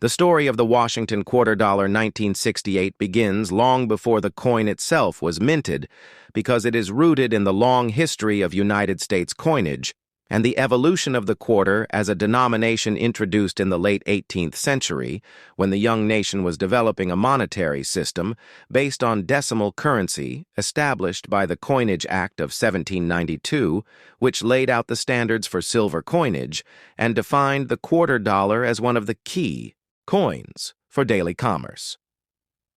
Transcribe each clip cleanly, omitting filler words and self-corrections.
The story of the Washington quarter dollar 1968 begins long before the coin itself was minted, because it is rooted in the long history of United States coinage and the evolution of the quarter as a denomination introduced in the late 18th century, when the young nation was developing a monetary system based on decimal currency established by the Coinage Act of 1792, which laid out the standards for silver coinage and defined the quarter dollar as one of the key coins for daily commerce.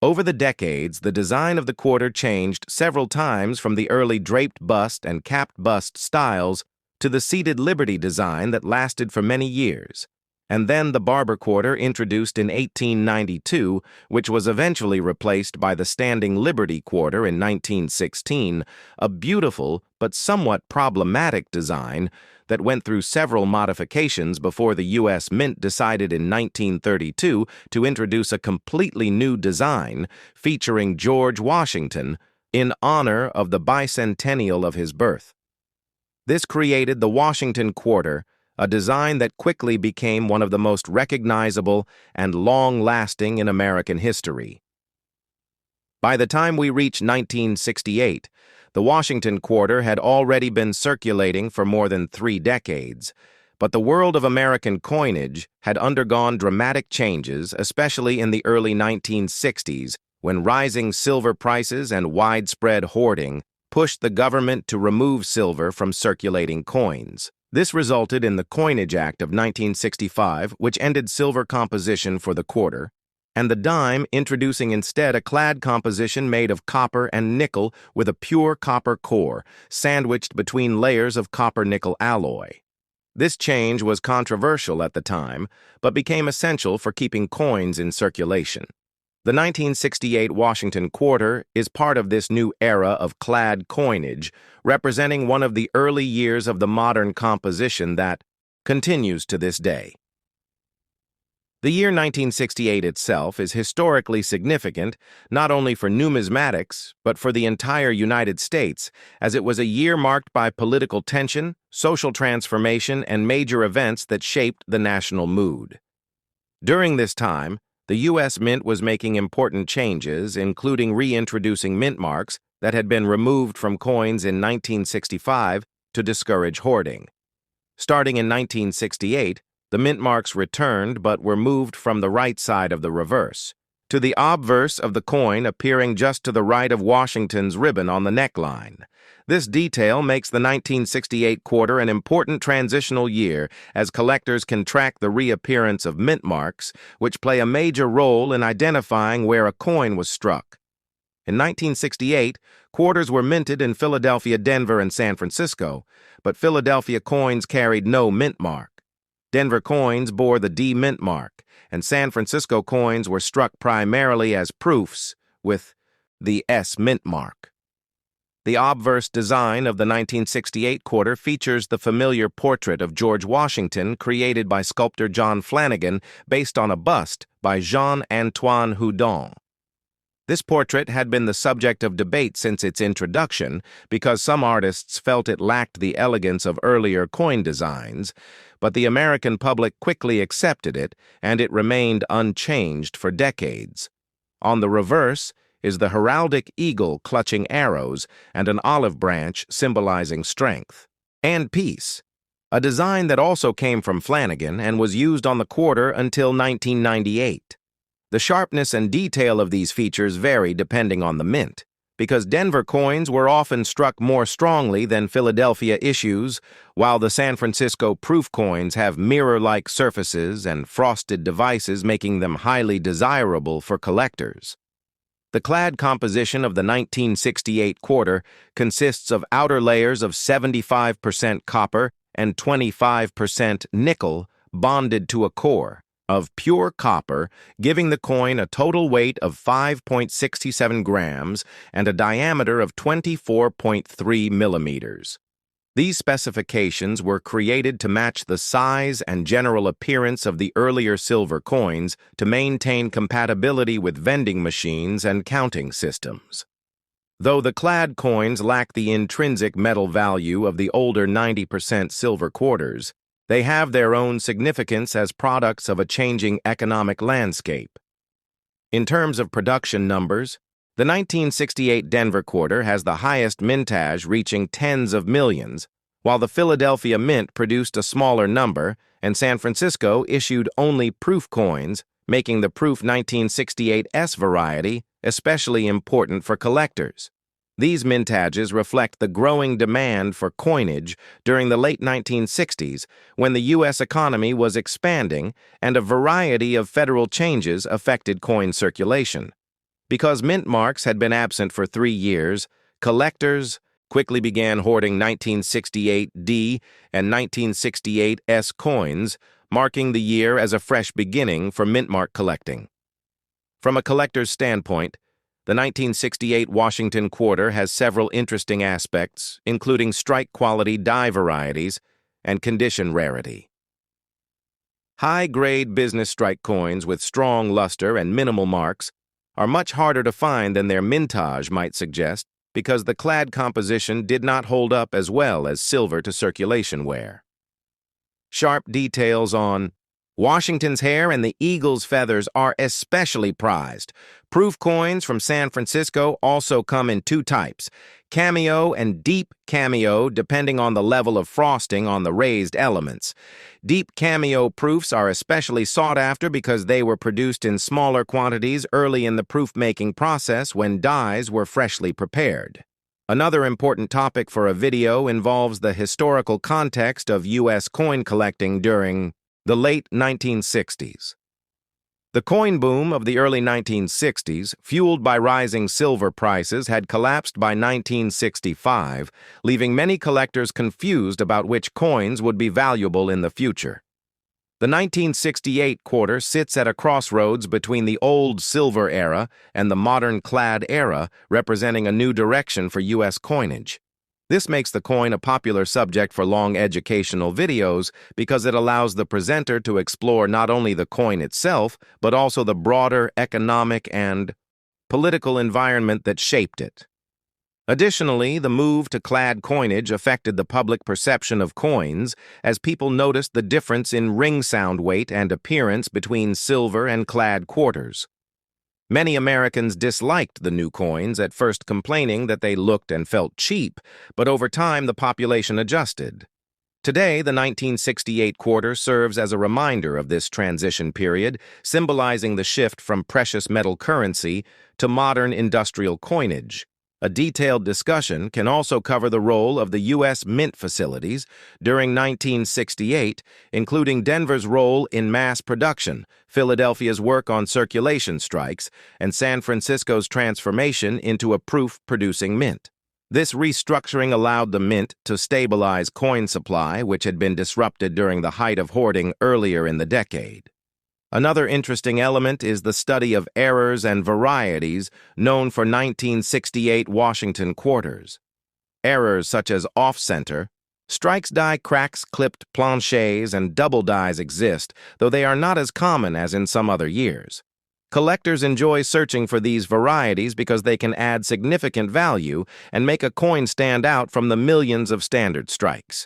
Over the decades, the design of the quarter changed several times from the early draped bust and capped bust styles to the seated Liberty design that lasted for many years, and then the barber quarter introduced in 1892, which was eventually replaced by the standing Liberty quarter in 1916, a beautiful but somewhat problematic design that went through several modifications before the U.S. Mint decided in 1932 to introduce a completely new design featuring George Washington in honor of the bicentennial of his birth. This created the Washington quarter, a design that quickly became one of the most recognizable and long-lasting in American history. By the time we reach 1968, the Washington quarter had already been circulating for more than 3 decades, but the world of American coinage had undergone dramatic changes, especially in the early 1960s, when rising silver prices and widespread hoarding pushed the government to remove silver from circulating coins. This resulted in the Coinage Act of 1965, which ended silver composition for the quarter, and the dime introducing instead a clad composition made of copper and nickel with a pure copper core, sandwiched between layers of copper-nickel alloy. This change was controversial at the time, but became essential for keeping coins in circulation. The 1968 Washington quarter is part of this new era of clad coinage, representing one of the early years of the modern composition that continues to this day. The year 1968 itself is historically significant not only for numismatics, but for the entire United States, as it was a year marked by political tension, social transformation, and major events that shaped the national mood. During this time, the U.S. Mint was making important changes, including reintroducing mint marks that had been removed from coins in 1965 to discourage hoarding. Starting in 1968, the mint marks returned but were moved from the right side of the reverse, to the obverse of the coin appearing just to the right of Washington's ribbon on the neckline. This detail makes the 1968 quarter an important transitional year as collectors can track the reappearance of mint marks, which play a major role in identifying where a coin was struck. In 1968, quarters were minted in Philadelphia, Denver, and San Francisco, but Philadelphia coins carried no mint mark. Denver coins bore the D mint mark, and San Francisco coins were struck primarily as proofs with the S mint mark. The obverse design of the 1968 quarter features the familiar portrait of George Washington created by sculptor John Flanagan based on a bust by Jean-Antoine Houdon. This portrait had been the subject of debate since its introduction because some artists felt it lacked the elegance of earlier coin designs, but the American public quickly accepted it, and it remained unchanged for decades. On the reverse is the heraldic eagle clutching arrows and an olive branch symbolizing strength and peace, a design that also came from Flanagan and was used on the quarter until 1998. The sharpness and detail of these features vary depending on the mint, because Denver coins were often struck more strongly than Philadelphia issues, while the San Francisco proof coins have mirror-like surfaces and frosted devices, making them highly desirable for collectors. The clad composition of the 1968 quarter consists of outer layers of 75% copper and 25% nickel bonded to a core of pure copper, giving the coin a total weight of 5.67 grams and a diameter of 24.3 millimeters. These specifications were created to match the size and general appearance of the earlier silver coins to maintain compatibility with vending machines and counting systems. Though the clad coins lack the intrinsic metal value of the older 90% silver quarters, They have their own significance as products of a changing economic landscape. In terms of production numbers, the 1968 Denver quarter has the highest mintage reaching tens of millions, while the Philadelphia Mint produced a smaller number and San Francisco issued only proof coins, making the proof 1968S variety especially important for collectors. These mintages reflect the growing demand for coinage during the late 1960s when the U.S. economy was expanding and a variety of federal changes affected coin circulation. Because mint marks had been absent for 3 years, collectors quickly began hoarding 1968D and 1968S coins, marking the year as a fresh beginning for mint mark collecting. From a collector's standpoint, the 1968 Washington quarter has several interesting aspects, including strike-quality die varieties and condition rarity. High-grade business strike coins with strong luster and minimal marks are much harder to find than their mintage might suggest because the clad composition did not hold up as well as silver-to-circulation wear. Sharp details on Washington's hair and the eagle's feathers are especially prized. Proof coins from San Francisco also come in 2 types, cameo and deep cameo, depending on the level of frosting on the raised elements. Deep cameo proofs are especially sought after because they were produced in smaller quantities early in the proof-making process when dies were freshly prepared. Another important topic for a video involves the historical context of U.S. coin collecting during the late 1960s. The coin boom of the early 1960s, fueled by rising silver prices, had collapsed by 1965, leaving many collectors confused about which coins would be valuable in the future. The 1968 quarter sits at a crossroads between the old silver era and the modern clad era, representing a new direction for U.S. coinage. This makes the coin a popular subject for long educational videos because it allows the presenter to explore not only the coin itself, but also the broader economic and political environment that shaped it. Additionally, the move to clad coinage affected the public perception of coins as people noticed the difference in ring sound weight and appearance between silver and clad quarters. Many Americans disliked the new coins, at first complaining that they looked and felt cheap, but over time the population adjusted. Today, the 1968 quarter serves as a reminder of this transition period, symbolizing the shift from precious metal currency to modern industrial coinage. A detailed discussion can also cover the role of the U.S. mint facilities during 1968, including Denver's role in mass production, Philadelphia's work on circulation strikes, and San Francisco's transformation into a proof-producing mint. This restructuring allowed the mint to stabilize coin supply, which had been disrupted during the height of hoarding earlier in the decade. Another interesting element is the study of errors and varieties known for 1968 Washington quarters. Errors such as off-center, strikes die cracks, clipped planchets, and double dies exist, though they are not as common as in some other years. Collectors enjoy searching for these varieties because they can add significant value and make a coin stand out from the millions of standard strikes.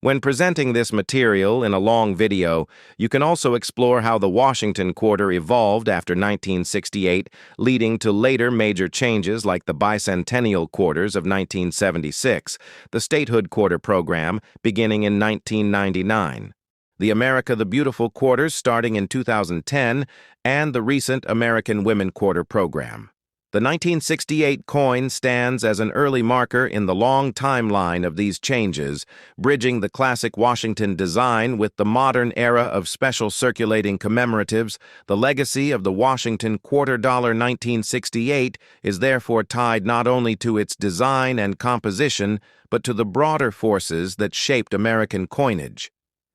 When presenting this material in a long video, you can also explore how the Washington quarter evolved after 1968, leading to later major changes like the bicentennial quarters of 1976, the statehood quarter program beginning in 1999, the America the Beautiful quarters starting in 2010, and the recent American Women Quarter program. The 1968 coin stands as an early marker in the long timeline of these changes, bridging the classic Washington design with the modern era of special circulating commemoratives. The legacy of the Washington quarter dollar 1968 is therefore tied not only to its design and composition, but to the broader forces that shaped American coinage.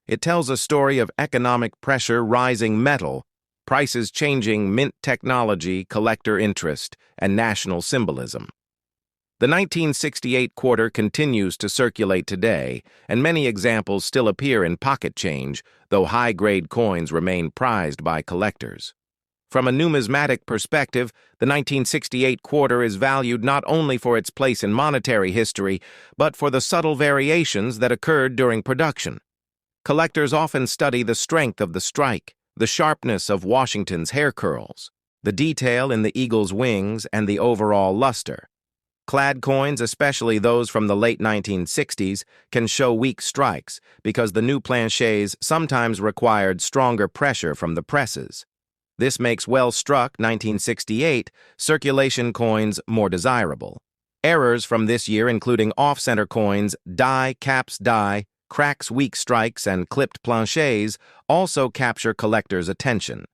It tells a story of economic pressure, rising metal, prices changing, mint technology, collector interest, and national symbolism. The 1968 quarter continues to circulate today, and many examples still appear in pocket change, though high-grade coins remain prized by collectors. From a numismatic perspective, the 1968 quarter is valued not only for its place in monetary history, but for the subtle variations that occurred during production. Collectors often study the strength of the strike, the sharpness of Washington's hair curls, the detail in the eagle's wings, and the overall luster. Clad coins, especially those from the late 1960s, can show weak strikes because the new planchets sometimes required stronger pressure from the presses. This makes well-struck 1968 circulation coins more desirable. Errors from this year, including off-center coins, caps die, cracks, weak strikes, and clipped planchets, also capture collectors' attention.